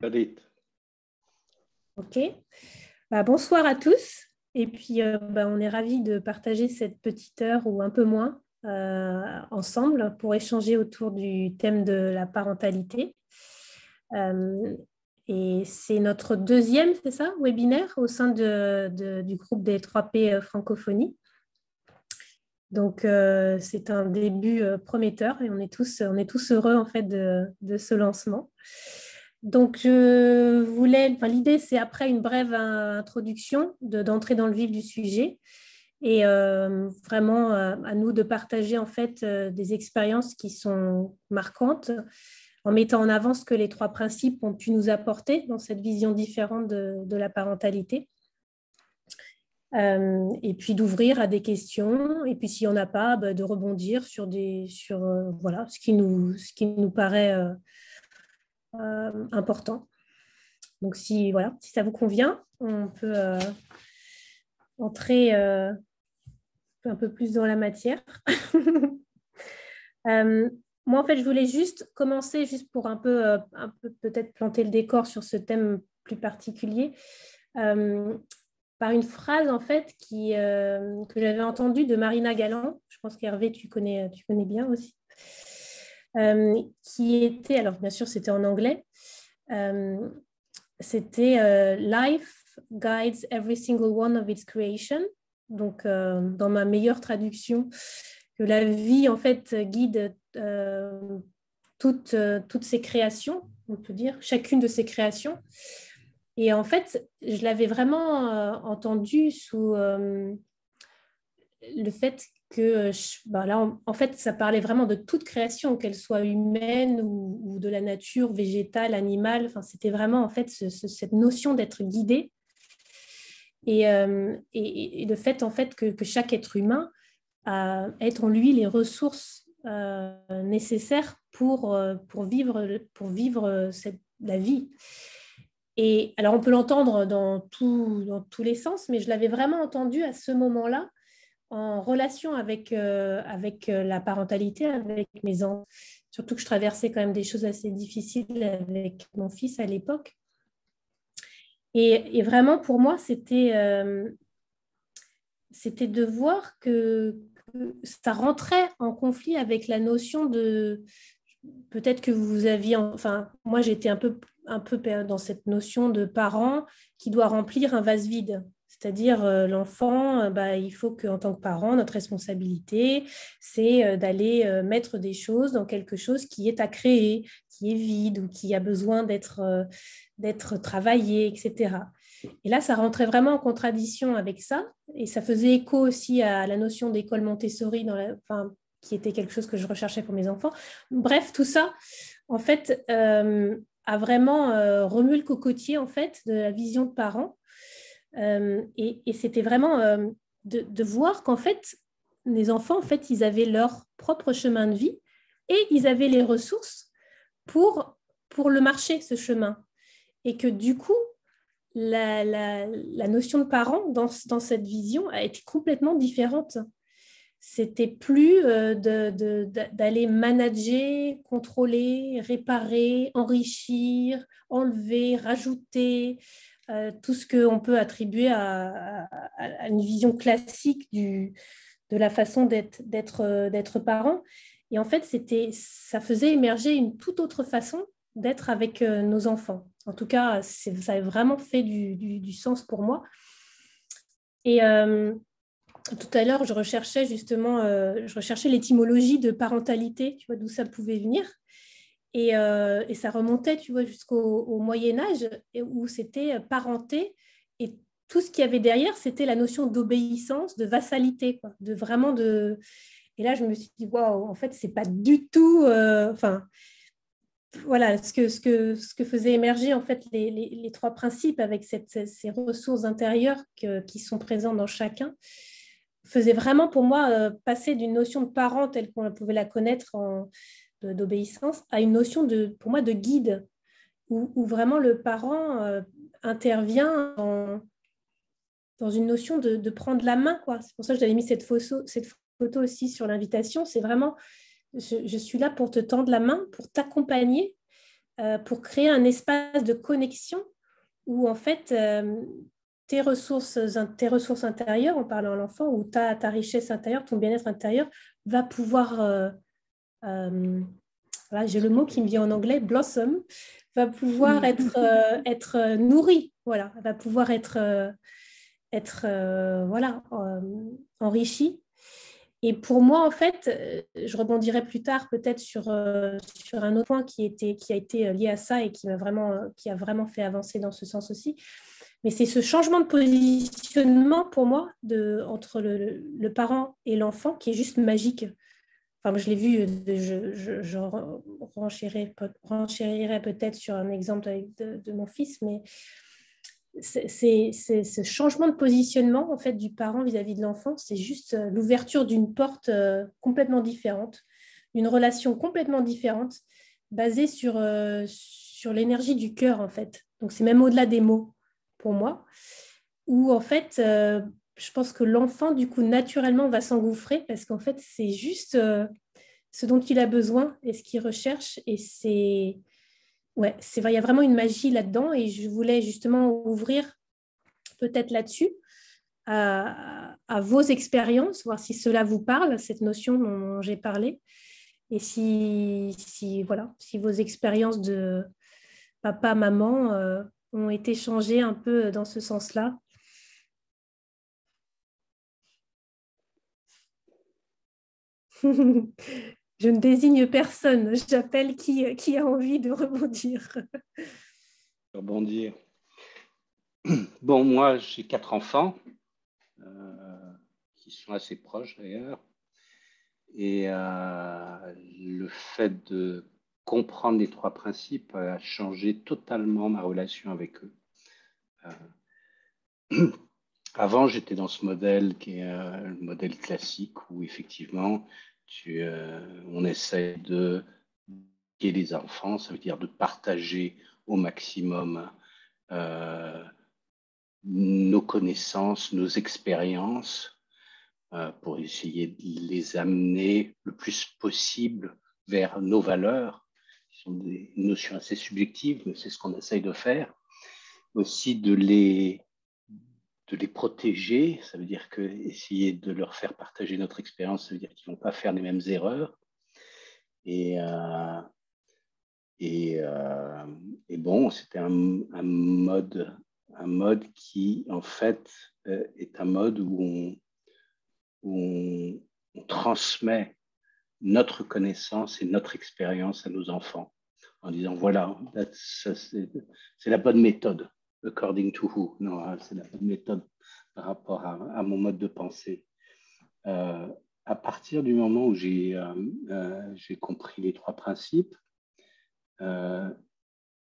Judith. Ok. Bonsoir à tous. Et puis, on est ravis de partager cette petite heure ou un peu moins ensemble pour échanger autour du thème de la parentalité. Et c'est notre deuxième, c'est ça, webinaire au sein du groupe des 3P francophonie. Donc, c'est un début prometteur et on est tous heureux en fait de ce lancement. Donc, l'idée, c'est après une brève introduction, d'entrer dans le vif du sujet et vraiment à nous de partager en fait des expériences qui sont marquantes en mettant en avant ce que les 3 principes ont pu nous apporter dans cette vision différente de la parentalité. Et puis d'ouvrir à des questions, et puis s'il n'y en a pas, de rebondir sur ce qui nous paraît important. Donc si ça vous convient, on peut entrer un peu plus dans la matière. Moi, en fait, je voulais juste commencer, juste pour un peu peut-être planter le décor sur ce thème plus particulier, par une phrase en fait que j'avais entendue de Marina Galan. Je pense qu'Hervé, tu connais bien aussi. Qui était, alors bien sûr, c'était en anglais. C'était Life guides every single one of its creation. Donc, dans ma meilleure traduction, que la vie, en fait, guide toutes ses créations, on peut dire, chacune de ses créations. Et en fait, je l'avais vraiment entendu sous le fait que, là, en fait, ça parlait vraiment de toute création, qu'elle soit humaine ou de la nature, végétale, animale. Enfin, c'était vraiment, en fait, cette notion d'être guidé. Et le fait, en fait, que chaque être humain ait en lui les ressources nécessaires pour vivre la vie. Et alors, on peut l'entendre dans tous les sens, mais je l'avais vraiment entendu à ce moment-là en relation avec la parentalité, avec mes enfants. Surtout que je traversais quand même des choses assez difficiles avec mon fils à l'époque. Et vraiment, pour moi, c'était de voir que ça rentrait en conflit avec la notion de... Peut-être que vous aviez... Enfin, moi, j'étais un peu dans cette notion de parent qui doit remplir un vase vide. C'est-à-dire, l'enfant, il faut qu'en tant que parent, notre responsabilité, c'est d'aller mettre des choses dans quelque chose qui est à créer, qui est vide ou qui a besoin d'être travaillé, etc. Et là, ça rentrait vraiment en contradiction avec ça. Et ça faisait écho aussi à la notion d'école Montessori, qui était quelque chose que je recherchais pour mes enfants. Bref, tout ça, en fait, a vraiment remué le cocotier, en fait, de la vision de parents. Et c'était vraiment de voir qu'en fait, les enfants, en fait, ils avaient leur propre chemin de vie et ils avaient les ressources pour le marcher, ce chemin. Et que du coup, la notion de parent dans cette vision a été complètement différente. C'était plus d'aller manager, contrôler, réparer, enrichir, enlever, rajouter, tout ce qu'on peut attribuer à une vision classique de la façon d'être parent. Et en fait, ça faisait émerger une toute autre façon d'être avec nos enfants. En tout cas, ça a vraiment fait du sens pour moi. Et tout à l'heure, je recherchais l'étymologie de parentalité, tu vois, d'où ça pouvait venir. Et ça remontait, tu vois, jusqu'au Moyen-Âge, où c'était parenté. Et tout ce qu'il y avait derrière, c'était la notion d'obéissance, de vassalité, quoi, de vraiment de... Et là, je me suis dit, waouh, en fait, c'est pas du tout... voilà, ce que faisait émerger en fait les 3 principes avec ces ressources intérieures qui sont présentes dans chacun, faisait vraiment pour moi passer d'une notion de parent telle qu'on pouvait la connaître d'obéissance à une notion pour moi de guide, où vraiment le parent intervient dans une notion de prendre la main, quoi. C'est pour ça que j'avais mis cette photo aussi sur l'invitation. C'est vraiment, je suis là pour te tendre la main, pour t'accompagner pour créer un espace de connexion où en fait tes ressources intérieures, en parlant à l'enfant, ou ta richesse intérieure, ton bien-être intérieur va pouvoir, voilà, j'ai le mot qui me vient en anglais, blossom, va pouvoir être nourri, voilà, va pouvoir être voilà, enrichi. Et pour moi, en fait, je rebondirai plus tard peut-être sur un autre point qui a été lié à ça et qui a vraiment fait avancer dans ce sens aussi. Mais c'est ce changement de positionnement pour moi entre le parent et l'enfant qui est juste magique. Enfin, je l'ai vu, je renchérirai peut-être sur un exemple de mon fils, mais c'est ce changement de positionnement en fait, du parent vis-à-vis de l'enfant, c'est juste l'ouverture d'une porte complètement différente, d'une relation complètement différente, basée sur l'énergie du cœur en fait. Donc c'est même au-delà des mots pour moi, où en fait, je pense que l'enfant du coup naturellement va s'engouffrer parce qu'en fait c'est juste ce dont il a besoin et ce qu'il recherche et c'est ouais, c'est vrai, il y a vraiment une magie là-dedans et je voulais justement ouvrir peut-être là-dessus à vos expériences, voir si cela vous parle, cette notion dont j'ai parlé, et voilà, si vos expériences de papa, maman ont été changées un peu dans ce sens-là. Je ne désigne personne, j'appelle qui a envie de rebondir. Rebondir. Bon, moi, j'ai 4 enfants qui sont assez proches d'ailleurs. Et le fait de comprendre les 3 principes a changé totalement ma relation avec eux. Avant, j'étais dans ce modèle qui est le modèle classique où effectivement, on essaie de éduquer les enfants, ça veut dire de partager au maximum nos connaissances, nos expériences, pour essayer de les amener le plus possible vers nos valeurs, qui sont des notions assez subjectives, mais c'est ce qu'on essaye de faire. Aussi de les protéger, ça veut dire que essayer de leur faire partager notre expérience, ça veut dire qu'ils ne vont pas faire les mêmes erreurs. Et, euh, et bon, c'était un mode qui, en fait, est un mode où on transmet notre connaissance et notre expérience à nos enfants en disant voilà, c'est la bonne méthode, according to who? Non, c'est la bonne méthode par rapport à mon mode de pensée. À partir du moment où j'ai compris les 3 principes, il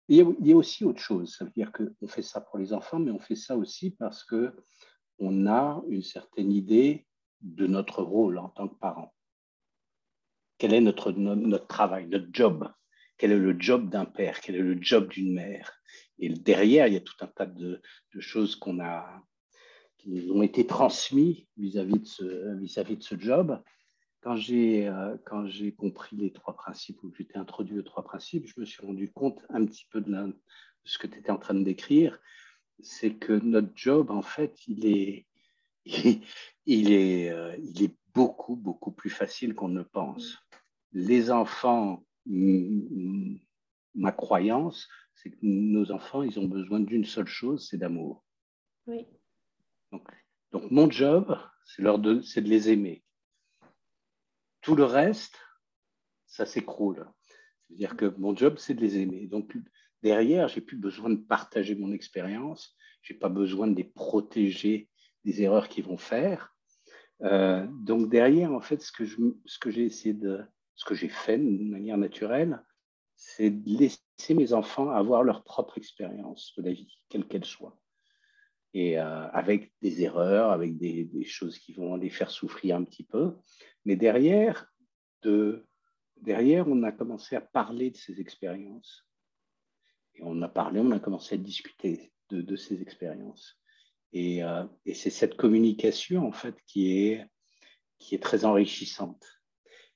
y a aussi autre chose. Ça veut dire qu'on fait ça pour les enfants, mais on fait ça aussi parce qu'on a une certaine idée de notre rôle en tant que parent. Quel est notre travail, notre job? Quel est le job d'un père? Quel est le job d'une mère? Et derrière, il y a tout un tas de choses qui nous ont été transmis vis-à-vis de ce job. Quand j'ai compris les 3 principes, ou que j'étais introduit aux 3 principes, je me suis rendu compte un petit peu de ce que tu étais en train de décrire. C'est que notre job, en fait, il est beaucoup, beaucoup plus facile qu'on ne pense. Les enfants, ma croyance, c'est que nos enfants, ils ont besoin d'une seule chose, c'est d'amour. Oui. Donc mon job, c'est de les aimer. Tout le reste, ça s'écroule. C'est-à-dire que mon job, c'est de les aimer. Donc derrière, j'ai plus besoin de partager mon expérience, j'ai pas besoin de les protéger des erreurs qu'ils vont faire. Donc derrière, en fait, ce que j'ai fait de manière naturelle, c'est de laisser mes enfants avoir leur propre expérience de la vie, quelle qu'elle soit. Et avec des erreurs, avec des choses qui vont les faire souffrir un petit peu. Mais derrière, on a commencé à parler de ces expériences. Et on a commencé à discuter de ces expériences. Et c'est cette communication, en fait, qui est très enrichissante.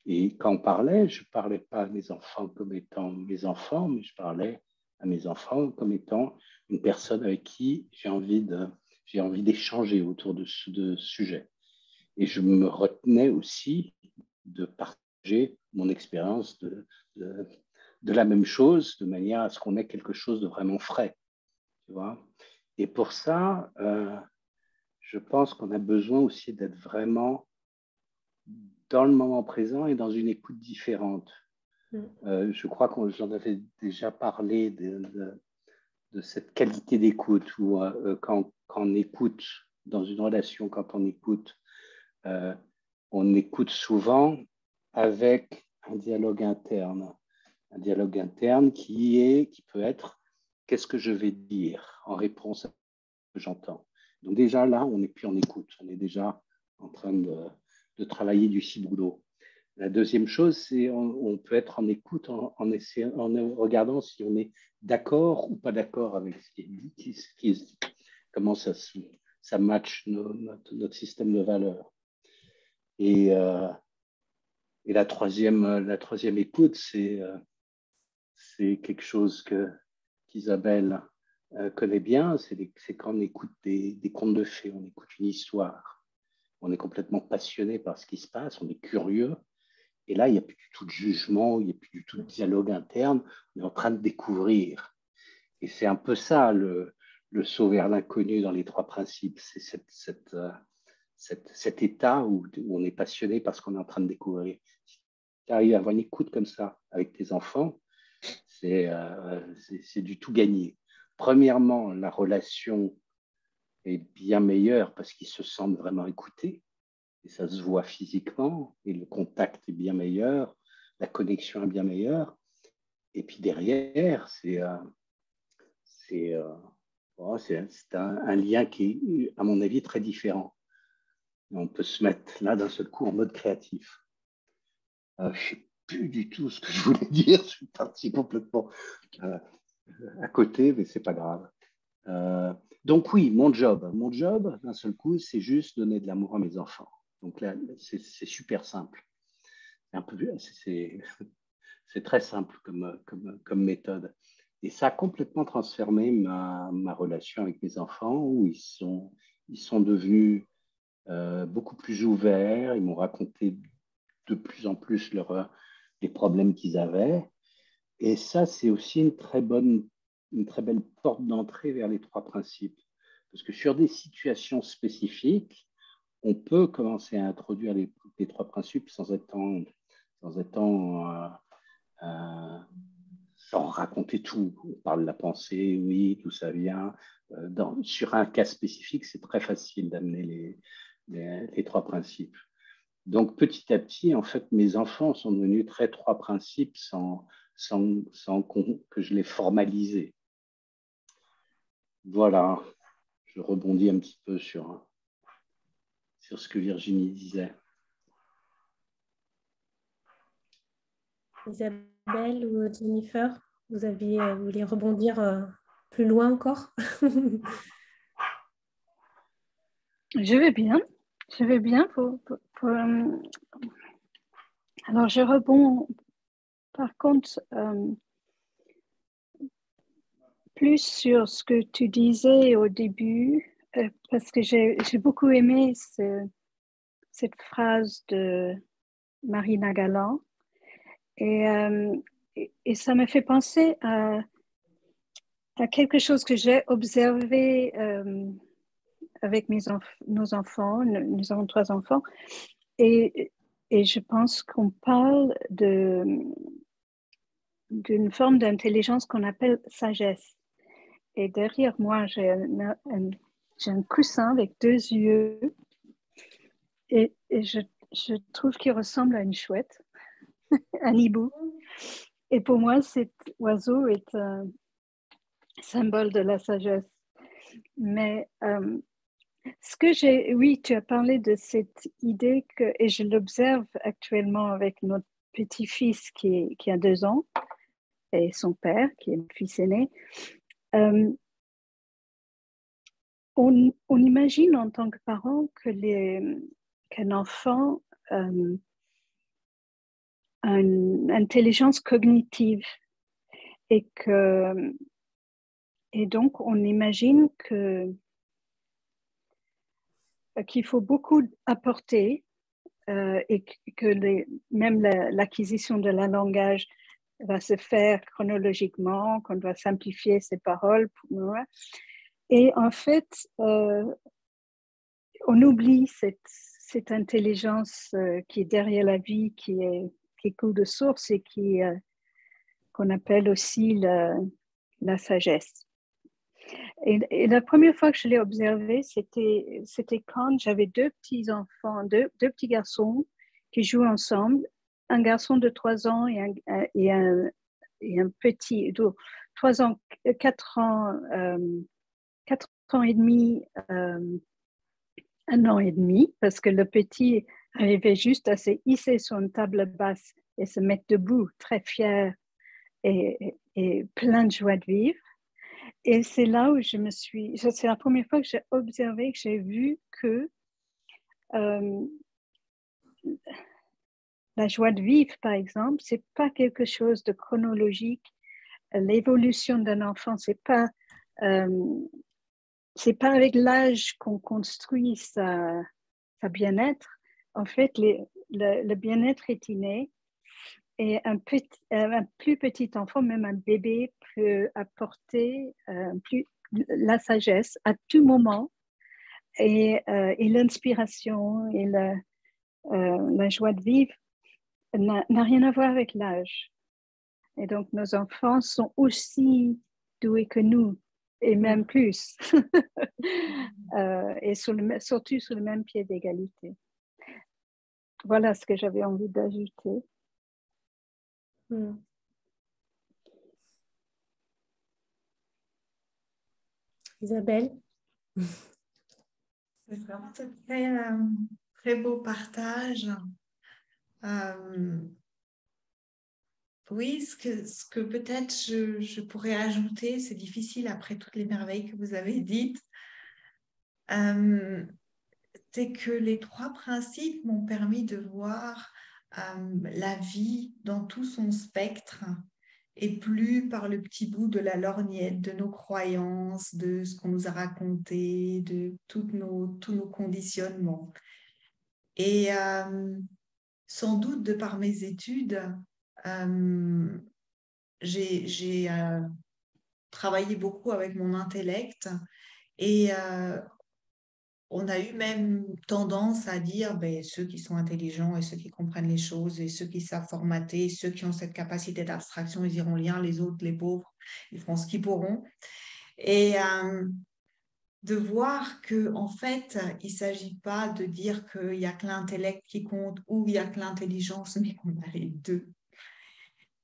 Et quand on parlait, je ne parlais pas à mes enfants comme étant mes enfants, mais je parlais à mes enfants comme étant une personne avec qui j'ai envie d'échanger autour de ce sujet. Et je me retenais aussi de partager mon expérience de la même chose, de manière à ce qu'on ait quelque chose de vraiment frais. Tu vois. Et pour ça, je pense qu'on a besoin aussi d'être vraiment dans le moment présent et dans une écoute différente. Je crois que j'en avais déjà parlé de cette qualité d'écoute où quand on écoute dans une relation, quand on écoute souvent avec un dialogue interne qui peut être qu'est-ce que je vais dire en réponse à ce que j'entends. Donc déjà là, on n'est plus en écoute, on est déjà en train de travailler du ciboulot. La deuxième chose, c'est on peut être en écoute en regardant si on est d'accord ou pas d'accord avec ce qui est dit, comment ça match notre système de valeurs. Et la troisième écoute, c'est quelque chose qu'Isabelle connaît bien, c'est quand on écoute des contes de fées, on écoute une histoire, on est complètement passionné par ce qui se passe, on est curieux. Et là, il n'y a plus du tout de jugement, il n'y a plus du tout de dialogue interne, on est en train de découvrir. Et c'est un peu ça, le saut vers l'inconnu dans les trois principes. C'est cet état où on est passionné parce qu'on est en train de découvrir. Si tu arrives à avoir une écoute comme ça avec tes enfants, c'est du tout gagné. Premièrement, la relation est bien meilleure parce qu'ils se sentent vraiment écoutés. Et ça se voit physiquement, et le contact est bien meilleur, la connexion est bien meilleure. Et puis derrière, c'est un lien qui est, à mon avis, très différent. On peut se mettre là d'un seul coup en mode créatif. Je ne sais plus du tout ce que je voulais dire, je suis parti complètement à côté, mais c'est pas grave. Donc oui, mon job, d'un seul coup, c'est juste donner de l'amour à mes enfants. Donc là, c'est super simple. C'est très simple comme méthode. Et ça a complètement transformé ma relation avec mes enfants, où ils sont devenus beaucoup plus ouverts. Ils m'ont raconté de plus en plus les problèmes qu'ils avaient. Et ça, c'est aussi une très belle porte d'entrée vers les trois principes. Parce que sur des situations spécifiques, on peut commencer à introduire les trois principes sans étant sans raconter tout. On parle de la pensée, oui, d'où ça vient. Sur un cas spécifique, c'est très facile d'amener les trois principes. Donc, petit à petit, en fait, mes enfants sont devenus très trois principes sans que je les formalisais. Voilà, je rebondis un petit peu sur ce que Virginie disait. Isabelle ou Jennifer, vous voulez rebondir plus loin encore? Je vais bien. Alors, je rebond par contre plus sur ce que tu disais au début, parce que j'ai beaucoup aimé cette phrase de Marina Galan. Et ça me fait penser à quelque chose que j'ai observé avec nos enfants. Nous avons 3 enfants. Et je pense qu'on parle d'une forme d'intelligence qu'on appelle sagesse. Et derrière moi, j'ai un coussin avec 2 yeux. Et je trouve qu'il ressemble à une chouette, un hibou. Et pour moi, cet oiseau est un symbole de la sagesse. Mais oui, tu as parlé de cette idée et je l'observe actuellement avec notre petit-fils qui a 2 ans et son père, qui est le fils aîné. On imagine en tant que parent qu'un enfant une intelligence cognitive et donc on imagine qu'il faut beaucoup apporter et que même l'acquisition de la langage va se faire chronologiquement, qu'on doit simplifier ses paroles. Et en fait, on oublie cette intelligence qui est derrière la vie, qui coule de source et qu'on appelle aussi la sagesse. Et la première fois que je l'ai observé, c'était quand j'avais deux petits enfants, deux petits garçons qui jouent ensemble, un garçon de 3 ans et un petit, 3 ans, 4 ans, 4 ans et demi, 1 an et demi, parce que le petit arrivait juste à se hisser sur une table basse et se mettre debout, très fier et plein de joie de vivre. Et c'est là où c'est la première fois que j'ai observé, que j'ai vu que la joie de vivre, par exemple, c'est pas quelque chose de chronologique. L'évolution d'un enfant, c'est pas avec l'âge qu'on construit sa bien-être. En fait, le bien-être est inné. Et un plus petit enfant, même un bébé, peut apporter la sagesse à tout moment et l'inspiration et la joie de vivre n'a rien à voir avec l'âge. Et donc, nos enfants sont aussi doués que nous, et même plus, et surtout sur le même pied d'égalité. Voilà ce que j'avais envie d'ajouter. Isabelle? C'est vraiment un très beau partage. Oui, ce que peut-être je pourrais ajouter, c'est difficile après toutes les merveilles que vous avez dites, c'est que les 3 principes m'ont permis de voir la vie dans tout son spectre et plus par le petit bout de la lorgnette de nos croyances, de ce qu'on nous a raconté, de tous nos conditionnements. Et sans doute, de par mes études, j'ai travaillé beaucoup avec mon intellect et on a eu même tendance à dire ceux qui sont intelligents et ceux qui comprennent les choses et ceux qui savent formater, ceux qui ont cette capacité d'abstraction, ils iront lire, les autres, les pauvres, ils feront ce qu'ils pourront. Et de voir qu'en fait, il ne s'agit pas de dire qu'il n'y a que l'intellect qui compte ou il n'y a que l'intelligence, mais qu'on a les deux.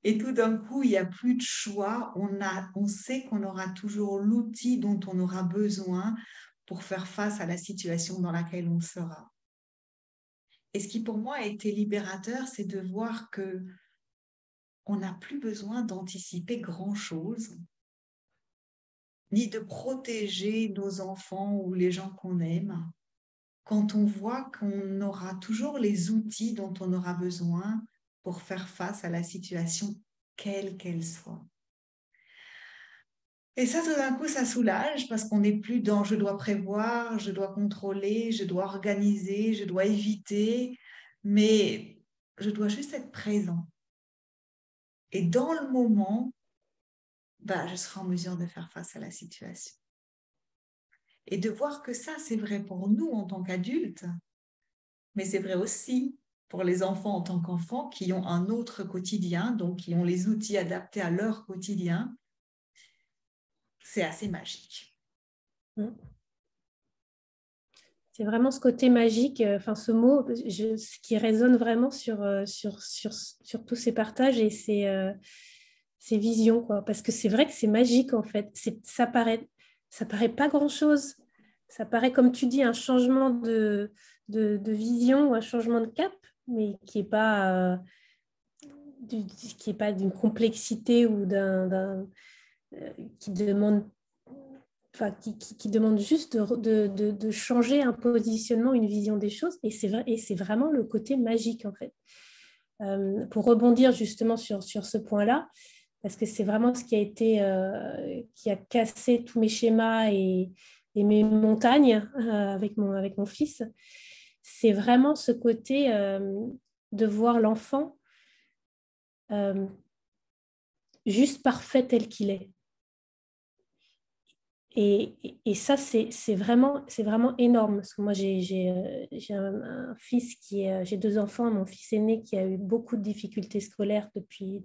Et tout d'un coup, il n'y a plus de choix. On sait qu'on aura toujours l'outil dont on aura besoin pour faire face à la situation dans laquelle on sera. Et ce qui pour moi a été libérateur, c'est de voir qu'on n'a plus besoin d'anticiper grand-chose, ni de protéger nos enfants ou les gens qu'on aime, quand on voit qu'on aura toujours les outils dont on aura besoin pour faire face à la situation, quelle qu'elle soit. Et ça, tout d'un coup, ça soulage parce qu'on n'est plus dans « je dois prévoir, je dois contrôler, je dois organiser, je dois éviter », mais je dois juste être présent. Et dans le moment, je serai en mesure de faire face à la situation. Et de voir que ça, c'est vrai pour nous en tant qu'adultes, mais c'est vrai aussi pour les enfants en tant qu'enfants qui ont un autre quotidien, donc qui ont les outils adaptés à leur quotidien. C'est assez magique. C'est vraiment ce côté magique, ce mot qui résonne vraiment sur tous ces partages et ces visions, quoi. Parce que c'est vrai que c'est magique, en fait. Ça paraît pas grand-chose. Ça paraît, comme tu dis, un changement de vision ou un changement de cap, mais qui n'est pas d'une complexité ou qui demande qui demande juste de changer un positionnement, une vision des choses, et c'est vraiment le côté magique, en fait. pour rebondir justement sur ce point-là, parce que c'est vraiment ce qui a cassé tous mes schémas et mes montagnes avec mon fils. C'est vraiment ce côté de voir l'enfant juste parfait tel qu'il est. Et ça, c'est vraiment énorme. Parce que moi, j'ai un fils j'ai 2 enfants. Mon fils aîné qui a eu beaucoup de difficultés scolaires depuis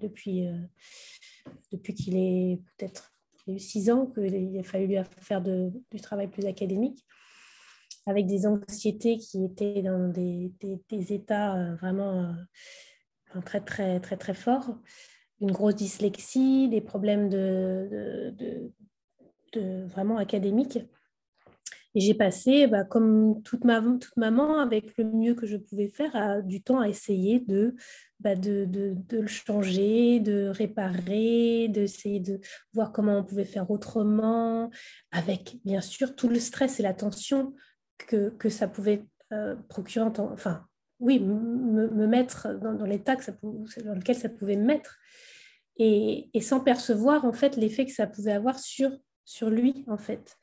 qu'il est peut-être il a eu 6 ans, qu'il a fallu lui faire du travail plus académique, avec des anxiétés qui étaient dans des états vraiment très, très, très, très forts. Une grosse dyslexie, des problèmes vraiment académiques. Et j'ai passé, comme toute maman, avec le mieux que je pouvais faire, du temps à essayer de le changer, de réparer, d'essayer de voir comment on pouvait faire autrement, avec bien sûr tout le stress et la tension que ça pouvait procurer, me mettre dans l'état dans lequel ça pouvait me mettre, et sans percevoir en fait l'effet que ça pouvait avoir sur lui en fait.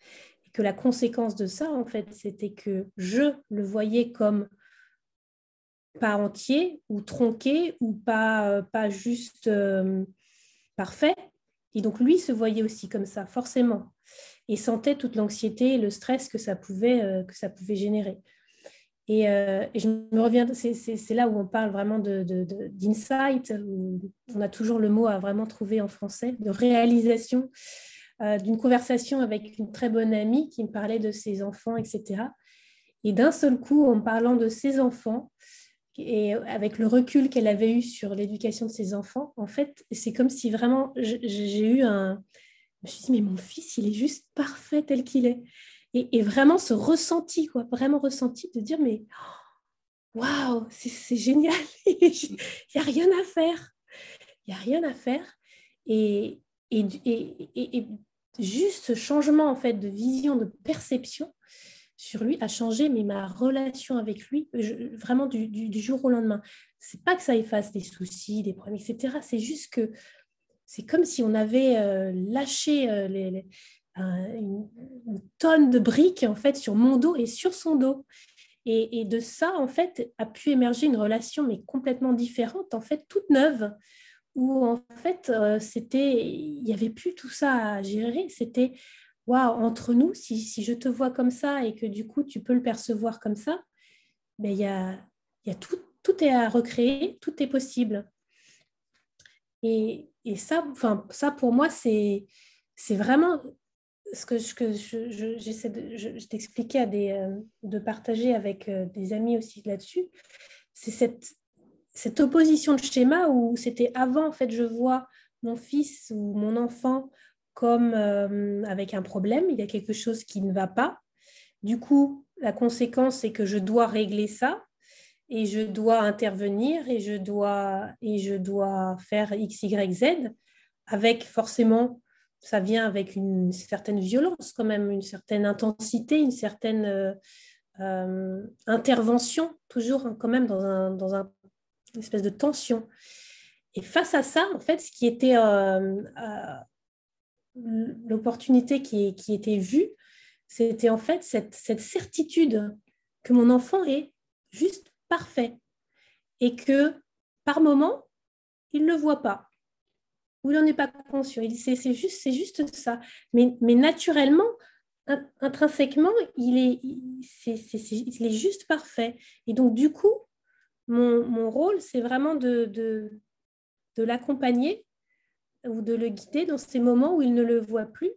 Et que la conséquence de ça en fait, c'était que je le voyais comme pas entier ou tronqué ou pas juste parfait. Et donc lui se voyait aussi comme ça, forcément, et sentait toute l'anxiété et le stress que ça pouvait générer. Et je me reviens, c'est là où on parle vraiment d'insight, où on a toujours le mot à vraiment trouver en français, de réalisation, d'une conversation avec une très bonne amie qui me parlait de ses enfants, etc. Et d'un seul coup, en parlant de ses enfants, et avec le recul qu'elle avait eu sur l'éducation de ses enfants, en fait, c'est comme si vraiment j'ai eu je me suis dit, mais mon fils, il est juste parfait tel qu'il est. Et vraiment ce ressenti, quoi, vraiment ressenti de dire, mais waouh, c'est génial, il n'y a rien à faire. Il n'y a rien à faire. Et juste ce changement en fait, de vision, de perception sur lui a changé ma relation avec lui vraiment du jour au lendemain. C'est pas que ça efface des soucis, des problèmes, etc. C'est juste que c'est comme si on avait lâché une tonne de briques en fait, sur mon dos et sur son dos. Et de ça, en fait, a pu émerger une relation, mais complètement différente, en fait, toute neuve, où en fait, il n'y avait plus tout ça à gérer. C'était, waouh, entre nous, si je te vois comme ça et que du coup, tu peux le percevoir comme ça, ben, il y a tout est à recréer, tout est possible. Et ça, pour moi, c'est cette ce que j'essaie je t'expliquais de partager avec des amis aussi là-dessus, c'est cette opposition de schéma où c'était avant, en fait, je vois mon fils ou mon enfant comme avec un problème, il y a quelque chose qui ne va pas. Du coup, la conséquence, c'est que je dois régler ça et je dois intervenir et je dois faire X, Y, Z avec forcément, ça vient avec une certaine violence quand même, une certaine intensité, une certaine intervention, toujours quand même dans une espèce de tension. Et face à ça, en fait, ce qui était l'opportunité qui était vue, c'était en fait cette certitude que mon enfant est juste parfait et que par moment, il ne le voit pas ou il n'en est pas conscient. C'est juste ça. Mais naturellement, intrinsèquement, il est juste parfait. Et donc, du coup, mon rôle, c'est vraiment de l'accompagner ou de le guider dans ces moments où il ne le voit plus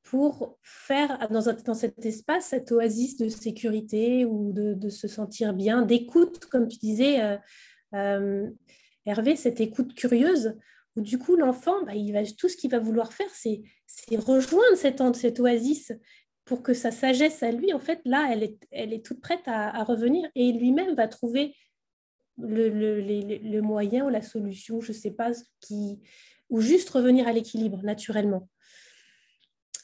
pour faire dans cet espace, cette oasis de sécurité ou de se sentir bien, d'écoute, comme tu disais, Hervé, cette écoute curieuse où du coup l'enfant, tout ce qu'il va vouloir faire, c'est rejoindre cette oasis pour que sa sagesse à lui, en fait, là, elle est toute prête à revenir et lui-même va trouver le moyen ou la solution, je ne sais pas, ou juste revenir à l'équilibre naturellement.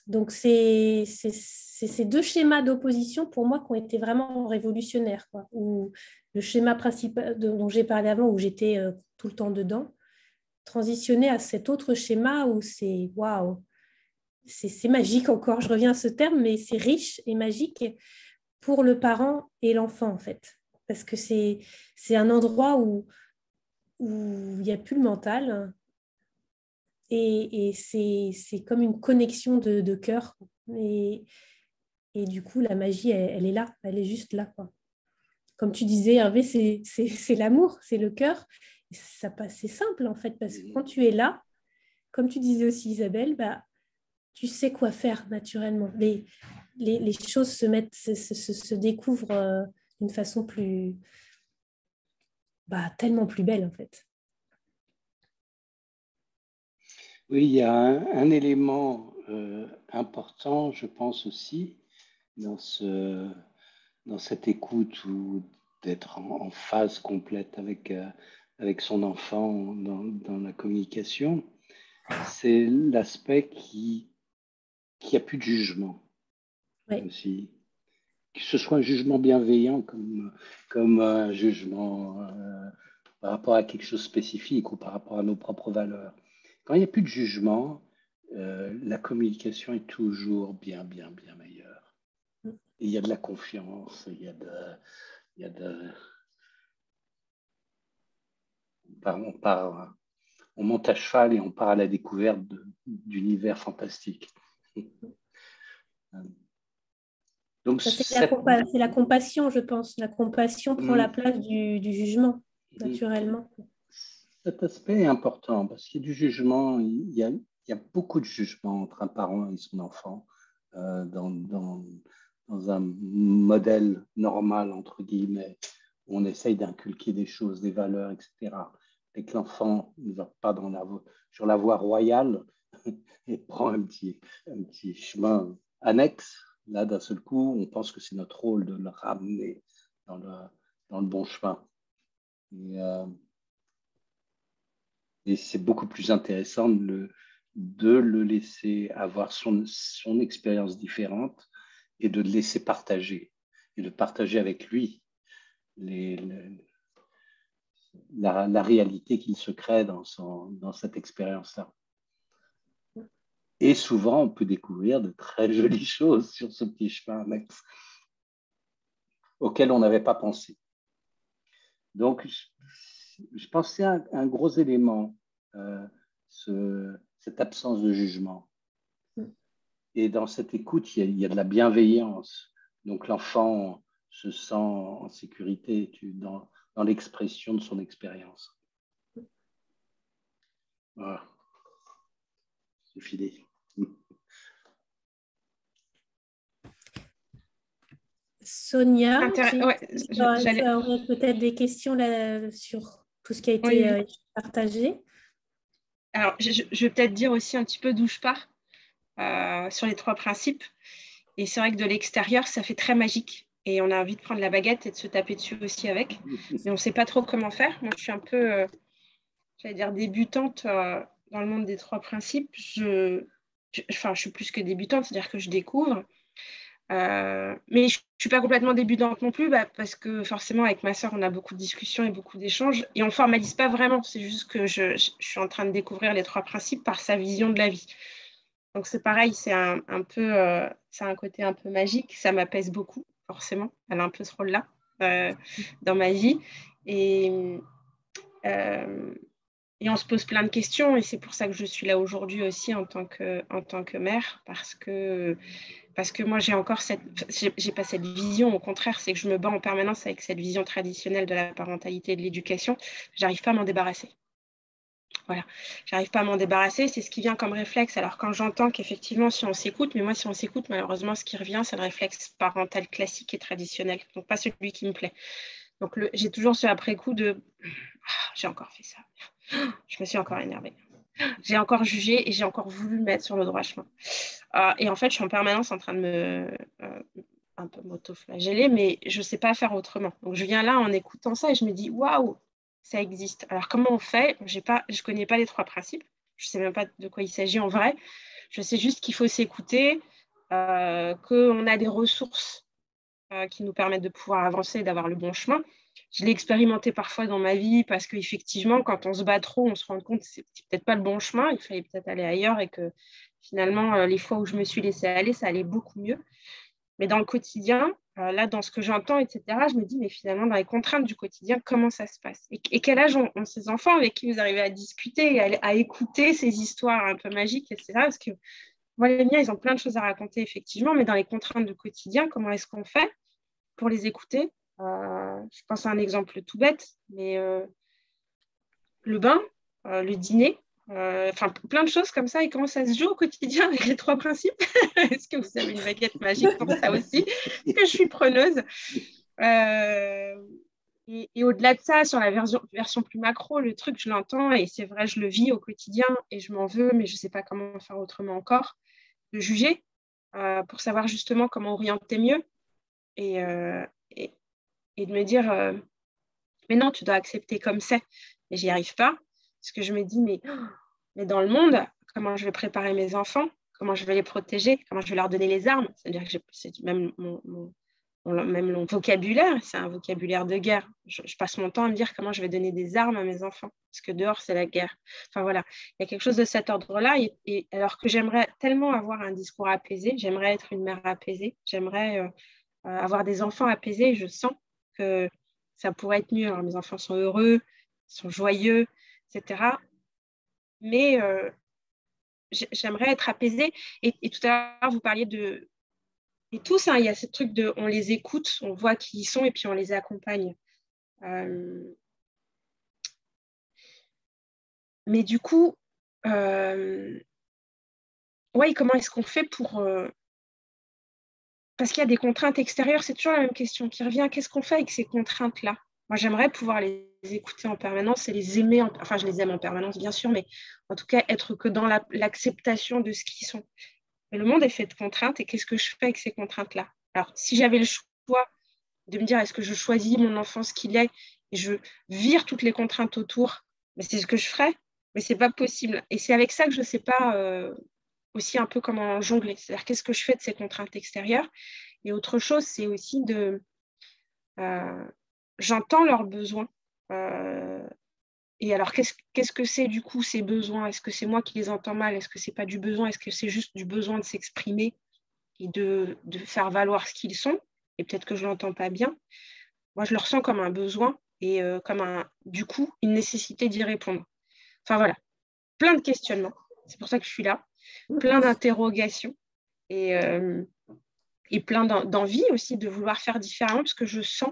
Donc, c'est ces 2 schémas d'opposition pour moi qui ont été vraiment révolutionnaires, quoi, où le schéma principal dont j'ai parlé avant, où j'étais tout le temps dedans, transitionner à cet autre schéma où c'est waouh, c'est magique encore, je reviens à ce terme, mais c'est riche et magique pour le parent et l'enfant en fait. Parce que c'est un endroit où il n'y a plus le mental et c'est comme une connexion de cœur. Et du coup, la magie, elle est là, elle est juste là, quoi. Comme tu disais, Hervé, c'est l'amour, c'est le cœur. C'est simple en fait, parce que quand tu es là, comme tu disais aussi Isabelle, bah, tu sais quoi faire naturellement. Les choses se découvrent d'une façon plus, tellement plus belle en fait. Oui, il y a un élément important, je pense aussi, dans cette écoute ou d'être en phase complète avec son enfant dans la communication, c'est l'aspect qui a plus de jugement aussi. Que ce soit un jugement bienveillant comme un jugement par rapport à quelque chose de spécifique ou par rapport à nos propres valeurs. Quand il n'y a plus de jugement, la communication est toujours bien meilleure. Et il y a de la confiance, on monte à cheval et on part à la découverte d'univers fantastiques. Donc, c'est la compassion, je pense. La compassion prend la place du jugement, naturellement. Cet aspect est important parce qu'il y a du jugement, il y a beaucoup de jugement entre un parent et son enfant dans un modèle normal, entre guillemets. On essaye d'inculquer des choses, des valeurs, etc. Et que l'enfant ne va pas sur la voie royale et prend un petit chemin annexe. Là, d'un seul coup, on pense que c'est notre rôle de le ramener dans le bon chemin. Et c'est beaucoup plus intéressant de le laisser avoir son expérience différente et de le laisser partager. Et de partager avec lui la réalité qu'il se crée dans cette expérience-là. Et souvent, on peut découvrir de très jolies choses sur ce petit chemin annexe auquel on n'avait pas pensé. Donc, je pense que c'est un gros élément, cette absence de jugement. Et dans cette écoute, il y a de la bienveillance. Donc, l'enfant se sent en sécurité dans l'expression de son expérience. Voilà. C'est fini. Sonia, tu aurais j'allais peut-être des questions là, sur tout ce qui a été partagé. Alors, je vais peut-être dire aussi un petit peu d'où je pars sur les 3 principes. Et c'est vrai que de l'extérieur, ça fait très magique. Et on a envie de prendre la baguette et de se taper dessus aussi avec. Mais on ne sait pas trop comment faire. Moi, je suis un peu, j'allais dire, débutante dans le monde des 3 principes. Je suis plus que débutante, c'est-à-dire que je découvre. Mais je ne suis pas complètement débutante non plus parce que forcément avec ma sœur on a beaucoup de discussions et beaucoup d'échanges et on ne formalise pas vraiment, c'est juste que je suis en train de découvrir les 3 principes par sa vision de la vie. Donc c'est pareil, c'est un peu c'est un côté un peu magique, ça m'apaise beaucoup forcément, elle a un peu ce rôle là dans ma vie et on se pose plein de questions et c'est pour ça que je suis là aujourd'hui aussi en tant que mère parce que moi, j'ai pas cette vision. Au contraire, c'est que je me bats en permanence avec cette vision traditionnelle de la parentalité et de l'éducation. J'arrive pas à m'en débarrasser. Voilà, j'arrive pas à m'en débarrasser. C'est ce qui vient comme réflexe. Alors quand j'entends qu'effectivement, si on s'écoute, mais moi, si on s'écoute, malheureusement, ce qui revient, c'est le réflexe parental classique et traditionnel. Donc pas celui qui me plaît. Donc j'ai toujours ce après-coup de j'ai encore fait ça. Je me suis encore énervée. J'ai encore jugé et j'ai encore voulu me mettre sur le droit chemin. Et en fait, je suis en permanence en train de un peu m'auto-flageller, mais je ne sais pas faire autrement. Donc, je viens là en écoutant ça et je me dis, waouh, ça existe. Alors, comment on fait ? Je ne connais pas les 3 principes. Je ne sais même pas de quoi il s'agit en vrai. Je sais juste qu'il faut s'écouter, qu'on a des ressources qui nous permettent de pouvoir avancer et d'avoir le bon chemin. je l'ai expérimenté parfois dans ma vie parce qu'effectivement, quand on se bat trop, on se rend compte que c'est peut-être pas le bon chemin, il fallait peut-être aller ailleurs et que finalement, les fois où je me suis laissée aller, ça allait beaucoup mieux. Mais dans le quotidien, là, dans ce que j'entends, etc., je me dis, mais finalement, dans les contraintes du quotidien, comment ça se passe? Et quel âge ont ces enfants avec qui vous arrivez à discuter et à écouter ces histoires un peu magiques, etc. Parce que moi, les miens, ils ont plein de choses à raconter, effectivement, mais dans les contraintes du quotidien, comment est-ce qu'on fait pour les écouter? Je pense à un exemple tout bête, mais le bain, le dîner, enfin plein de choses comme ça. Et comment ça se joue au quotidien avec les 3 principes? Est-ce que vous avez une baguette magique pour ça aussi? Est-ce que je suis preneuse? Et au-delà de ça, sur la version plus macro, le truc, je l'entends et c'est vrai, je le vis au quotidien et je m'en veux, mais je ne sais pas comment faire autrement encore, de juger pour savoir justement comment orienter mieux et de me dire, mais non, tu dois accepter comme c'est. Mais j'y arrive pas parce que je me dis, mais dans le monde, comment je vais préparer mes enfants? Comment je vais les protéger? Comment je vais leur donner les armes? C'est-à-dire que c'est même même mon vocabulaire, c'est un vocabulaire de guerre. Je passe mon temps à me dire comment je vais donner des armes à mes enfants, parce que dehors, c'est la guerre. Enfin voilà, il y a quelque chose de cet ordre-là, et alors que j'aimerais tellement avoir un discours apaisé, j'aimerais être une mère apaisée, j'aimerais avoir des enfants apaisés, et je sens que ça pourrait être mieux. Alors, mes enfants sont heureux, sont joyeux, etc. Mais j'aimerais être apaisée. Et tout à l'heure, vous parliez de... Et tous, hein, il y a ce truc de... On les écoute, on voit qui ils sont et puis on les accompagne. Mais du coup, ouais, comment est-ce qu'on fait pour... Parce qu'il y a des contraintes extérieures, c'est toujours la même question qui revient. Qu'est-ce qu'on fait avec ces contraintes-là? Moi, j'aimerais pouvoir les écouter en permanence et les aimer. Enfin, je les aime en permanence, bien sûr, mais en tout cas, être que dans l'acceptation de ce qu'ils sont. Mais le monde est fait de contraintes et qu'est-ce que je fais avec ces contraintes-là? Alors, si j'avais le choix de me dire, est-ce que je choisis mon enfant ce qu'il est et je vire toutes les contraintes autour, mais c'est ce que je ferais, mais c'est pas possible. Et c'est avec ça que je ne sais pas aussi un peu comment jongler. C'est-à-dire, qu'est-ce que je fais de ces contraintes extérieures? Et autre chose, c'est aussi de... j'entends leurs besoins. Et alors, qu'est-ce que c'est du coup ces besoins? Est-ce que c'est moi qui les entends mal? Est-ce que c'est pas du besoin? Est-ce que c'est juste du besoin de s'exprimer et de faire valoir ce qu'ils sont? Et peut-être que je l'entends pas bien. Moi, je le ressens comme un besoin et comme du coup une nécessité d'y répondre. Enfin voilà, plein de questionnements. C'est pour ça que je suis là. Plein d'interrogations et plein d'envie aussi de vouloir faire différemment parce que je sens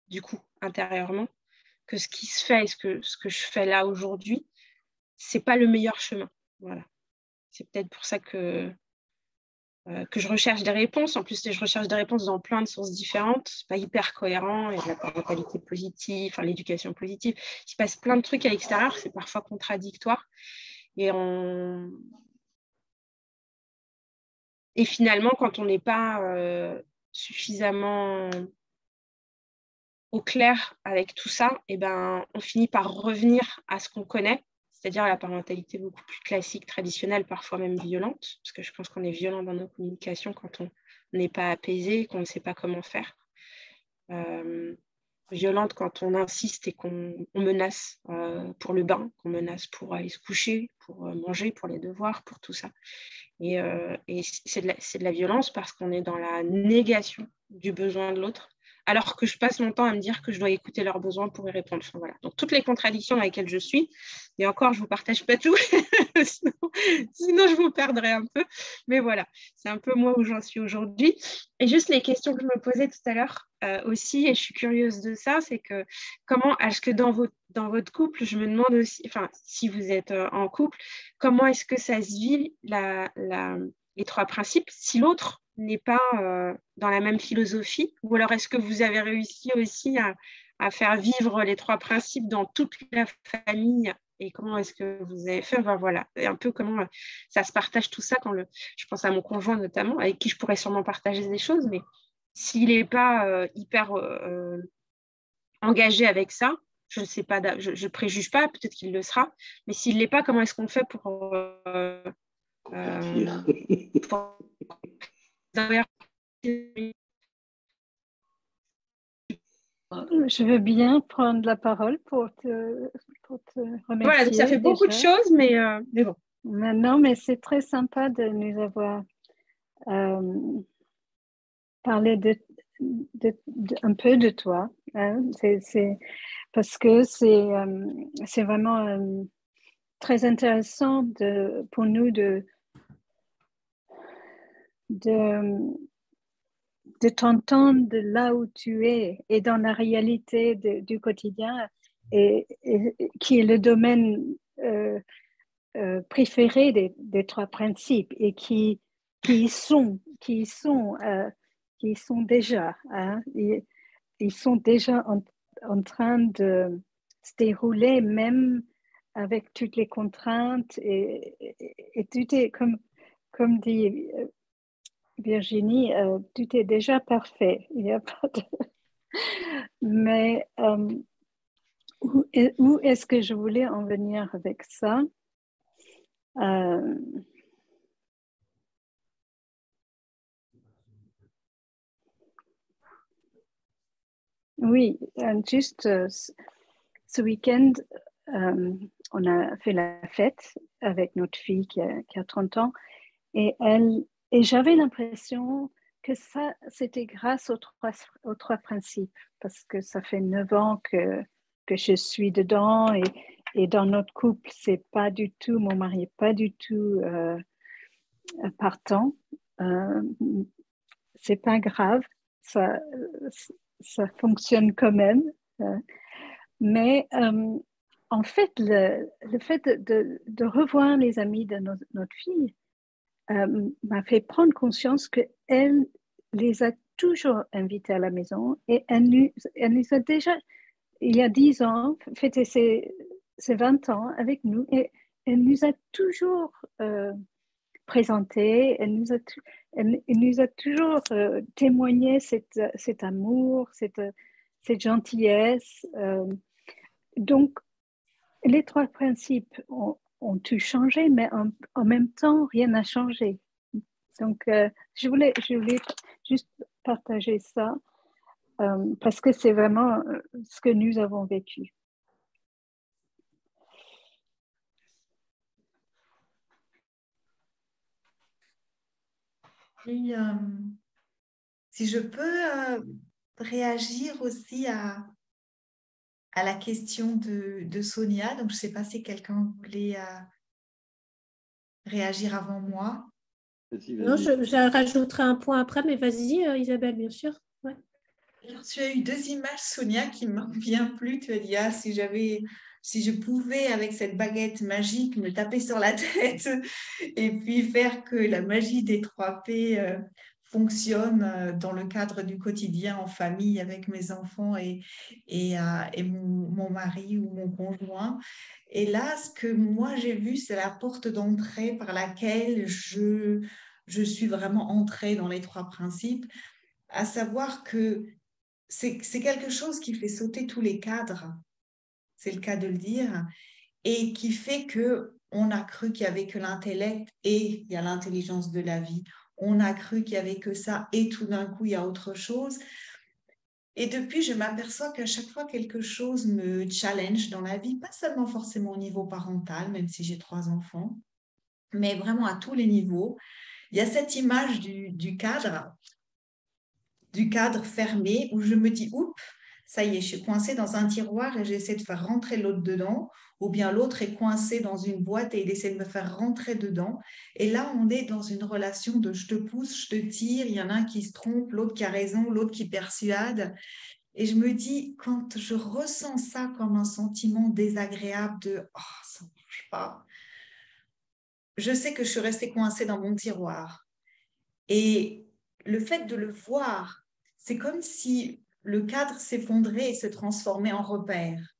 du coup intérieurement que ce qui se fait et ce que je fais là aujourd'hui, c'est pas le meilleur chemin. Voilà. C'est peut-être pour ça que je recherche des réponses. En plus, je recherche des réponses dans plein de sources différentes. C'est pas hyper cohérent. Il y a la parentalité positive, enfin, l'éducation positive. Il se passe plein de trucs à l'extérieur. C'est parfois contradictoire. Et finalement, quand on n'est pas suffisamment au clair avec tout ça, eh ben, on finit par revenir à ce qu'on connaît, c'est-à-dire la parentalité beaucoup plus classique, traditionnelle, parfois même violente, parce que je pense qu'on est violent dans nos communications quand on n'est pas apaisé, qu'on ne sait pas comment faire. Violente quand on insiste et qu'on menace pour le bain, qu'on menace pour aller se coucher, pour manger, pour les devoirs, pour tout ça. Et c'est de la violence parce qu'on est dans la négation du besoin de l'autre, alors que je passe mon temps à me dire que je dois écouter leurs besoins pour y répondre. Enfin, voilà. Donc, toutes les contradictions dans lesquelles je suis, et encore, je ne vous partage pas tout, sinon je vous perdrai un peu. Mais voilà, c'est un peu moi où j'en suis aujourd'hui. Et juste les questions que je me posais tout à l'heure aussi, et je suis curieuse de ça, c'est que comment est-ce que dans votre couple, je me demande aussi, enfin, si vous êtes en couple, comment est-ce que ça se vit les 3 principes si l'autre n'est pas dans la même philosophie, ou alors est-ce que vous avez réussi aussi à faire vivre les 3 principes dans toute la famille et comment est-ce que vous avez fait? Ben voilà, et un peu comment ça se partage tout ça je pense à mon conjoint notamment, avec qui je pourrais sûrement partager des choses, mais s'il n'est pas hyper engagé avec ça, je ne sais pas, je préjuge pas, peut-être qu'il le sera, mais s'il ne l'est pas, comment est-ce qu'on fait pour Je veux bien prendre la parole pour te remercier. Voilà, donc ça fait beaucoup de choses, mais bon. Non, mais c'est très sympa de nous avoir parlé un peu de toi. Hein. Parce que c'est vraiment très intéressant pour nous de t'entendre de là où tu es et dans la réalité du quotidien et qui est le domaine préféré des trois principes et qui y sont déjà. Hein. Ils sont déjà en train de se dérouler même avec toutes les contraintes et tout est comme dit Virginie, tout est déjà parfait. Il n'y a pas de... Mais où est-ce que je voulais en venir avec ça? Oui, juste ce week-end, on a fait la fête avec notre fille qui a 30 ans et j'avais l'impression que ça, c'était grâce aux trois principes, parce que ça fait 9 ans que je suis dedans et dans notre couple, c'est pas du tout, mon mari n'est pas du tout partant. C'est pas grave, ça fonctionne quand même. Mais en fait, le fait de revoir les amis de notre fille m'a fait prendre conscience qu'elle les a toujours invités à la maison et elle nous a déjà, il y a 10 ans, fêté ses 20 ans avec nous et elle nous a toujours présenté, elle nous a toujours témoigné cet amour, cette gentillesse. Donc, les trois principes ont tout changé, mais en même temps, rien n'a changé. Donc, je voulais juste partager ça parce que c'est vraiment ce que nous avons vécu. Et, si je peux réagir aussi à la question de Sonia, donc je ne sais pas si quelqu'un voulait réagir avant moi. Vas-y, Non, vas-y. je rajouterai un point après, mais vas-y, Isabelle, bien sûr. Ouais. Alors, tu as eu deux images, Sonia, qui m'ont bien plu. Tu as dit, ah, si je pouvais, avec cette baguette magique, me taper sur la tête et puis faire que la magie des 3P fonctionne dans le cadre du quotidien, en famille, avec mes enfants et mon mari ou mon conjoint. Et là, ce que moi j'ai vu, c'est la porte d'entrée par laquelle je suis vraiment entrée dans les trois principes, à savoir que c'est quelque chose qui fait sauter tous les cadres, c'est le cas de le dire, et qui fait que on a cru qu'il y avait que l'intellect et il y a l'intelligence de la vie. On a cru qu'il y avait que ça et tout d'un coup, il y a autre chose. Et depuis, je m'aperçois qu'à chaque fois quelque chose me challenge dans la vie, pas seulement forcément au niveau parental, même si j'ai 3 enfants, mais vraiment à tous les niveaux. Il y a cette image du cadre fermé où je me dis, oups, ça y est, je suis coincée dans un tiroir et j'essaie de faire rentrer l'autre dedans, ou bien l'autre est coincé dans une boîte et il essaie de me faire rentrer dedans. Et là, on est dans une relation de je te pousse, je te tire, il y en a un qui se trompe, l'autre qui a raison, l'autre qui persuade. Et je me dis, quand je ressens ça comme un sentiment désagréable de « oh, ça ne marche pas », je sais que je suis restée coincée dans mon tiroir. Et le fait de le voir, c'est comme si le cadre s'effondrait et se transformait en repère.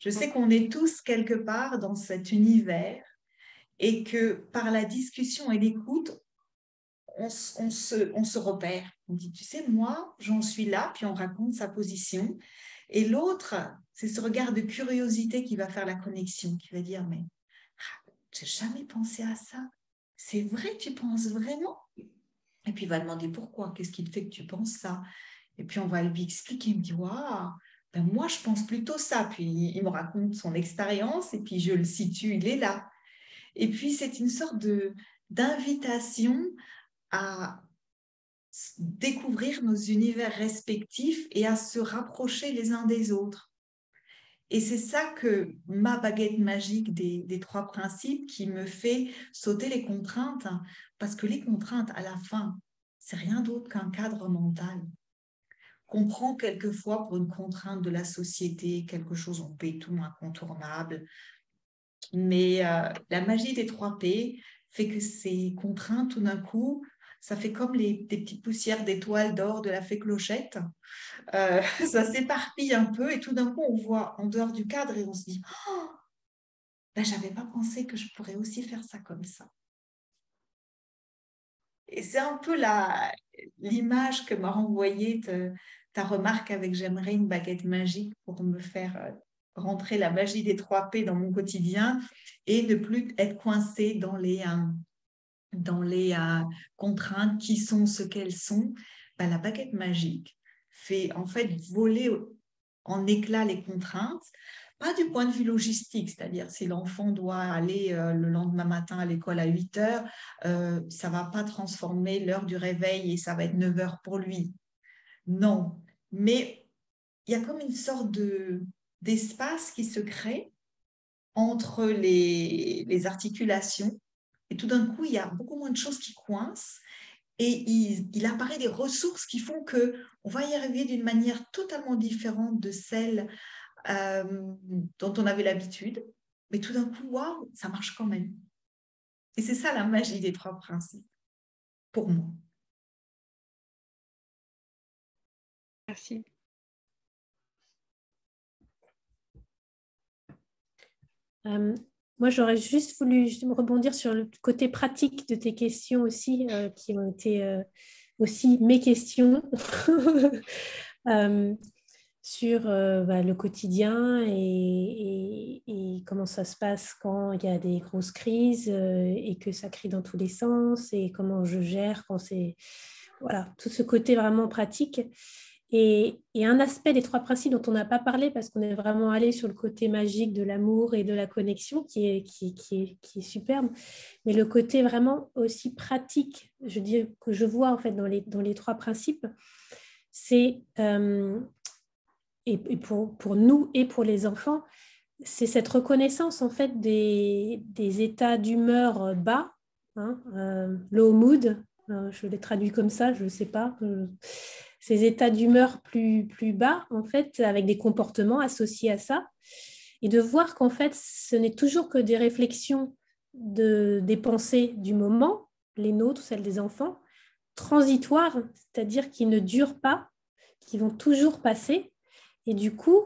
Je sais qu'on est tous quelque part dans cet univers et que par la discussion et l'écoute, on se repère. On dit, tu sais, moi, j'en suis là, puis on raconte sa position. Et l'autre, c'est ce regard de curiosité qui va faire la connexion, qui va dire, mais j'ai jamais pensé à ça. C'est vrai, tu penses vraiment? Et puis il va demander pourquoi, qu'est-ce qui te fait que tu penses ça? Et puis, on va lui expliquer, il me dit, waouh, ben moi, je pense plutôt ça. Puis, il me raconte son expérience et puis je le situe, il est là. Et puis, c'est une sorte d'invitation à découvrir nos univers respectifs et à se rapprocher les uns des autres. Et c'est ça que ma baguette magique des 3 principes qui me fait sauter les contraintes, parce que les contraintes, à la fin, c'est rien d'autre qu'un cadre mental qu'on prend quelquefois pour une contrainte de la société, quelque chose en béton incontournable. Mais la magie des 3 P fait que ces contraintes, tout d'un coup, ça fait comme des petites poussières d'étoiles d'or de la fée Clochette. Ça s'éparpille un peu et tout d'un coup, on voit en dehors du cadre et on se dit « Oh, ben, je n'avais pas pensé que je pourrais aussi faire ça comme ça. » Et c'est un peu l'image que m'a renvoyée ta remarque avec « J'aimerais une baguette magique pour me faire rentrer la magie des 3 P dans mon quotidien et ne plus être coincée dans les contraintes qui sont ce qu'elles sont. » Ben, la baguette magique fait en fait voler en éclats les contraintes, pas du point de vue logistique, c'est-à-dire si l'enfant doit aller le lendemain matin à l'école à 8 heures, ça ne va pas transformer l'heure du réveil et ça va être 9 heures pour lui. Non, mais il y a comme une sorte d'espace qui se crée entre les articulations et tout d'un coup, il y a beaucoup moins de choses qui coincent et il apparaît des ressources qui font qu'on va y arriver d'une manière totalement différente de celle dont on avait l'habitude. Mais tout d'un coup, waouh, ça marche quand même. Et c'est ça la magie des 3 principes, pour moi. Merci. Moi, j'aurais juste voulu rebondir sur le côté pratique de tes questions aussi, qui ont été aussi mes questions sur le quotidien et comment ça se passe quand il y a des grosses crises et que ça crie dans tous les sens et comment je gère quand c'est... Voilà, tout ce côté vraiment pratique. Et un aspect des 3 principes dont on n'a pas parlé parce qu'on est vraiment allé sur le côté magique de l'amour et de la connexion qui est superbe, mais le côté vraiment aussi pratique, je dis, que je vois en fait dans les 3 principes, c'est, et pour nous et pour les enfants, c'est cette reconnaissance en fait des états d'humeur bas, hein, low mood, je les traduis comme ça, je ne sais pas, ces états d'humeur plus bas, en fait, avec des comportements associés à ça, et de voir qu'en fait, ce n'est toujours que des réflexions des pensées du moment, les nôtres, celles des enfants, transitoires, c'est-à-dire qui ne durent pas, qui vont toujours passer, et du coup,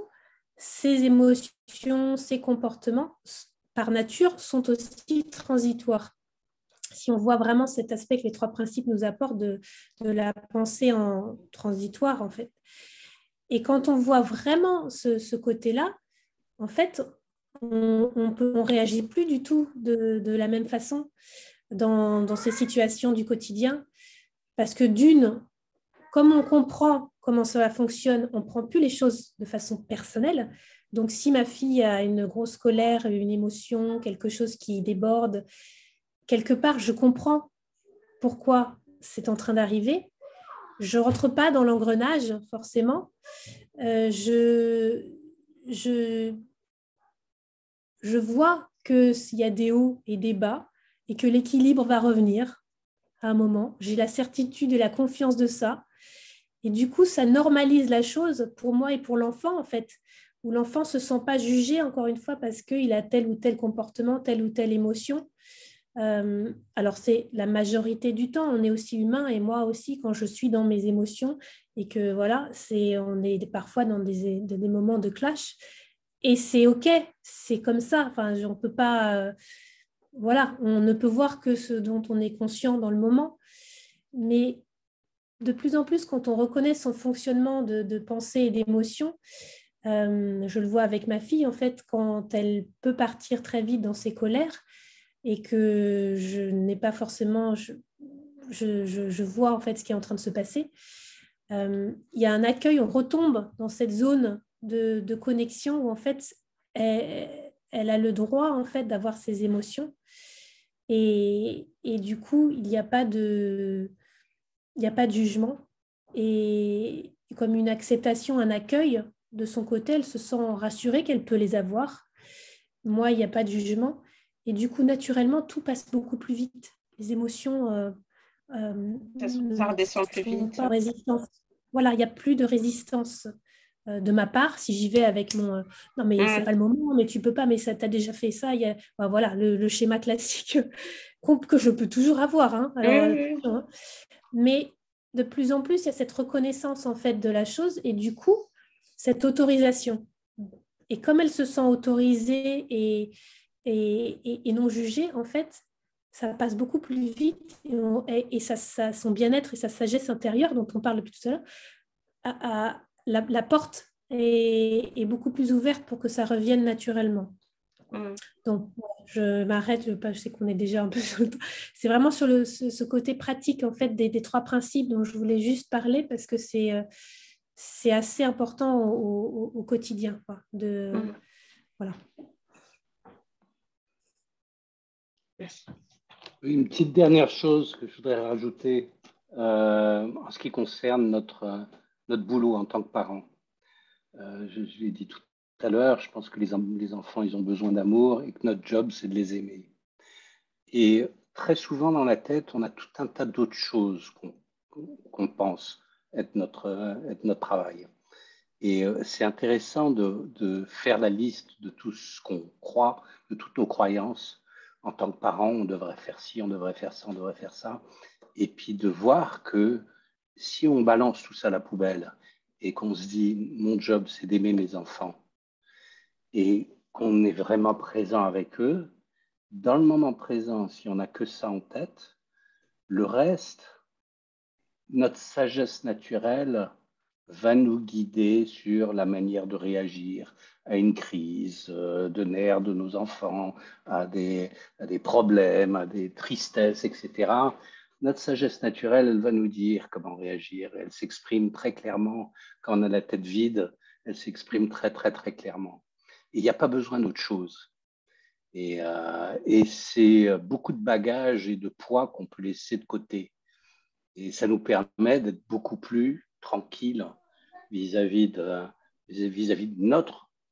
ces émotions, ces comportements, par nature, sont aussi transitoires. Si on voit vraiment cet aspect que les 3 principes nous apportent de la pensée en transitoire, en fait. Et quand on voit vraiment ce côté-là, en fait, on réagit plus du tout de la même façon dans ces situations du quotidien. Parce que d'une, comme on comprend comment cela fonctionne, on ne prend plus les choses de façon personnelle. Donc, si ma fille a une grosse colère, une émotion, quelque chose qui déborde, quelque part, je comprends pourquoi c'est en train d'arriver. Je ne rentre pas dans l'engrenage, forcément. Je vois qu'il y a des hauts et des bas et que l'équilibre va revenir à un moment. J'ai la certitude et la confiance de ça. Et du coup, ça normalise la chose pour moi et pour l'enfant, en fait, où l'enfant ne se sent pas jugé, encore une fois, parce qu'il a tel ou tel comportement, telle ou telle émotion. Alors, c'est la majorité du temps, on est aussi humain, et moi aussi, quand je suis dans mes émotions, et que voilà, on est parfois dans des moments de clash, et c'est OK, c'est comme ça. Enfin, on peut pas... voilà, on ne peut voir que ce dont on est conscient dans le moment, mais de plus en plus, quand on reconnaît son fonctionnement de pensée et d'émotion, je le vois avec ma fille, en fait, quand elle peut partir très vite dans ses colères et que je n'ai pas forcément... Je vois en fait ce qui est en train de se passer. il y a un accueil, on retombe dans cette zone de connexion où en fait, elle a le droit en fait d'avoir ses émotions. Et du coup, il n'y a pas de jugement. Et comme une acceptation, un accueil de son côté, elle se sent rassurée qu'elle peut les avoir. Moi, il n'y a pas de jugement. Et du coup, naturellement, tout passe beaucoup plus vite. Les émotions Ça redescend plus sont vite. pas en résistance. Voilà, il n'y a plus de résistance de ma part. Si j'y vais avec mon non, mais c'est pas le moment, mais tu peux pas, mais ça t'as déjà fait ça. Voilà, le schéma classique que je peux toujours avoir. Hein. Alors, attention, hein. Mais de plus en plus, il y a cette reconnaissance en fait de la chose et du coup, cette autorisation. Et comme elle se sent autorisée et non jugée, en fait, ça passe beaucoup plus vite et son bien-être et sa sagesse intérieure dont on parle depuis tout à l'heure, la porte est beaucoup plus ouverte pour que ça revienne naturellement. Donc, je m'arrête, je sais qu'on est déjà un peu sur le temps. C'est vraiment sur ce côté pratique en fait des 3 principes dont je voulais juste parler parce que c'est assez important au quotidien. Quoi, voilà. Merci. Une petite dernière chose que je voudrais rajouter en ce qui concerne notre boulot en tant que parents. Je l'ai dit tout à l'heure, je pense que les enfants, ils ont besoin d'amour et que notre job, c'est de les aimer. Et très souvent dans la tête, on a tout un tas d'autres choses qu'on pense être notre travail. Et c'est intéressant de faire la liste de tout ce qu'on croit, de toutes nos croyances. En tant que parents, on devrait faire ci, on devrait faire ça, on devrait faire ça. Et puis de voir que si on balance tout ça à la poubelle et qu'on se dit, mon job, c'est d'aimer mes enfants, et qu'on est vraiment présent avec eux, dans le moment présent, si on n'a que ça en tête, le reste, notre sagesse naturelle va nous guider sur la manière de réagir à une crise de nerfs de nos enfants, à des problèmes, à des tristesses, etc. Notre sagesse naturelle, elle va nous dire comment réagir. Elle s'exprime très clairement quand on a la tête vide. Elle s'exprime très, très, très clairement. Et il n'y a pas besoin d'autre chose. Et c'est beaucoup de bagages et de poids qu'on peut laisser de côté. Et ça nous permet d'être beaucoup plus tranquille vis-à-vis de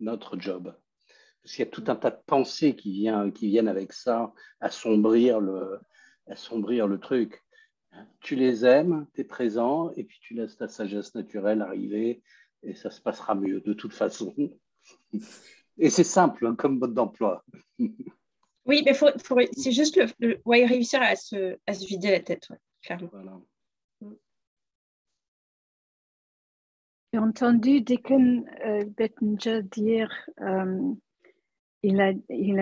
notre job. Parce qu'il y a tout un tas de pensées qui viennent avec ça, assombrir le truc. Tu les aimes, tu es présent, et puis tu laisses ta sagesse naturelle arriver, et ça se passera mieux de toute façon. Et c'est simple comme mode d'emploi. Oui, mais c'est juste réussir à se vider la tête, ouais, clairement. Voilà. J'ai entendu Dickon Bettinger dire, il a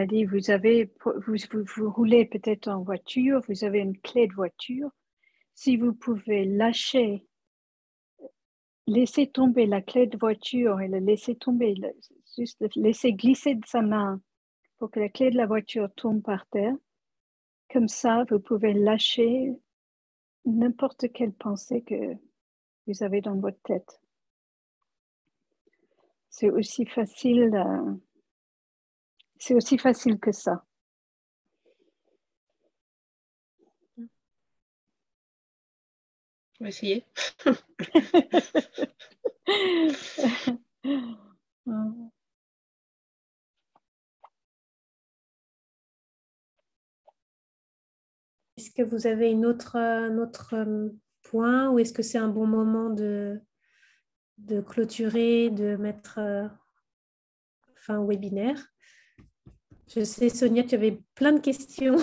dit, vous roulez peut-être en voiture, vous avez une clé de voiture. Si vous pouvez laisser tomber la clé de voiture et la laisser tomber, juste laisser glisser de sa main pour que la clé de la voiture tombe par terre, comme ça, vous pouvez lâcher n'importe quelle pensée que vous avez dans votre tête. C'est aussi facile que ça. On va essayer. Est-ce que vous avez un autre point ou est-ce que c'est un bon moment de clôturer, de mettre fin au webinaire? Je sais, Sonia, tu avais plein de questions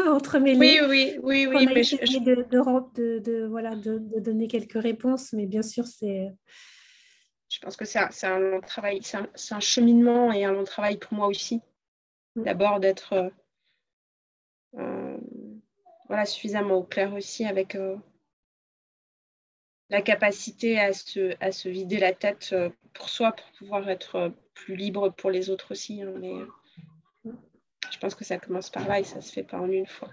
entremêlées. Oui. On a Mais essayé de donner quelques réponses, mais bien sûr, je pense que c'est un long travail, c'est un cheminement et un long travail pour moi aussi. D'abord d'être suffisamment au clair aussi avec la capacité à se vider la tête pour soi, pour pouvoir être plus libre pour les autres aussi. Hein, mais je pense que ça commence par là et ça ne se fait pas en une fois.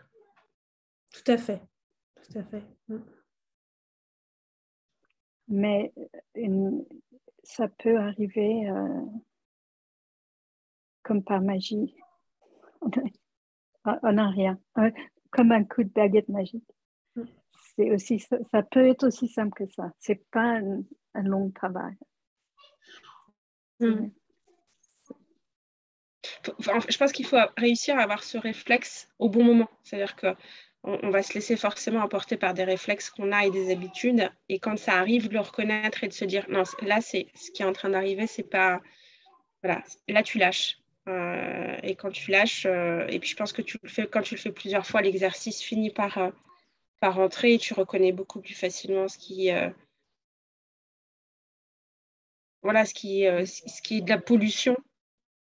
Tout à fait. mais ça peut arriver comme par magie. On n'a rien, comme un coup de baguette magique. C'est aussi, ça peut être aussi simple que ça. C'est pas un long travail. Mm. Je pense qu'il faut réussir à avoir ce réflexe au bon moment. C'est-à-dire qu'on va se laisser forcément emporter par des réflexes qu'on a et des habitudes. Et quand ça arrive, de le reconnaître et de se dire, non, là, c'est ce qui est en train d'arriver, c'est pas... Voilà, là, tu lâches. Et quand tu lâches, et puis je pense que quand tu le fais plusieurs fois, l'exercice finit par rentrer et tu reconnais beaucoup plus facilement ce qui est de la pollution.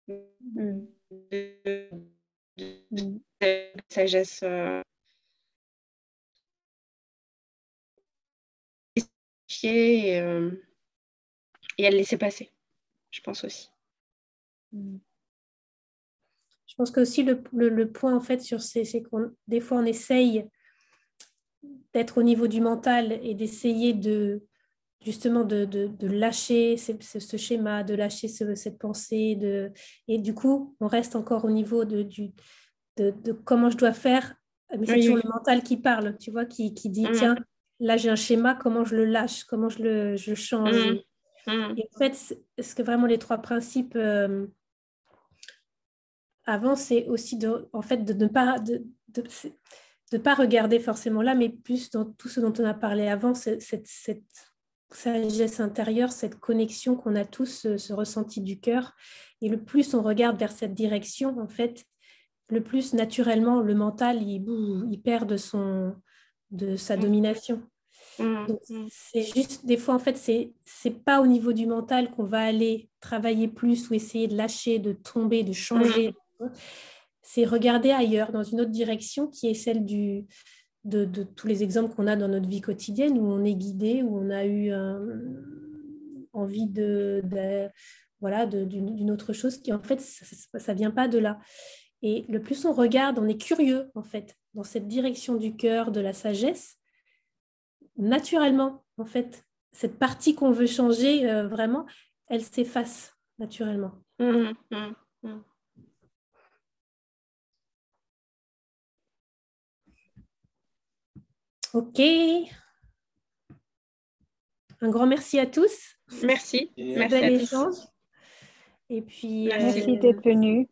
De sagesse et à le laisser passer, je pense aussi. Je pense que aussi le point en fait c'est qu'on des fois on essaye d'être au niveau du mental et d'essayer justement de lâcher ce schéma, de lâcher cette pensée, et du coup on reste encore au niveau de comment je dois faire, mais c'est toujours le mental qui parle, tu vois, qui dit tiens, là j'ai un schéma, comment je le lâche, comment je le change. Et en fait, ce que vraiment les 3 principes avant, c'est aussi de ne pas regarder forcément là, mais plus dans tout ce dont on a parlé avant, cette sagesse intérieure, cette connexion qu'on a tous, ce ressenti du cœur. Et le plus on regarde vers cette direction, en fait, le plus naturellement le mental il perd de sa domination. Donc, c'est juste des fois en fait c'est pas au niveau du mental qu'on va aller travailler plus ou essayer de lâcher, de tomber, de changer. C'est regarder ailleurs dans une autre direction qui est celle de tous les exemples qu'on a dans notre vie quotidienne où on est guidé, où on a eu envie d'une autre chose qui en fait ça vient pas de là. Et le plus on regarde, on est curieux en fait dans cette direction du cœur, de la sagesse. Naturellement, en fait, cette partie qu'on veut changer vraiment, elle s'efface naturellement. Ok. Un grand merci à tous. Merci. Merci à tous. Et puis, merci d'être venu.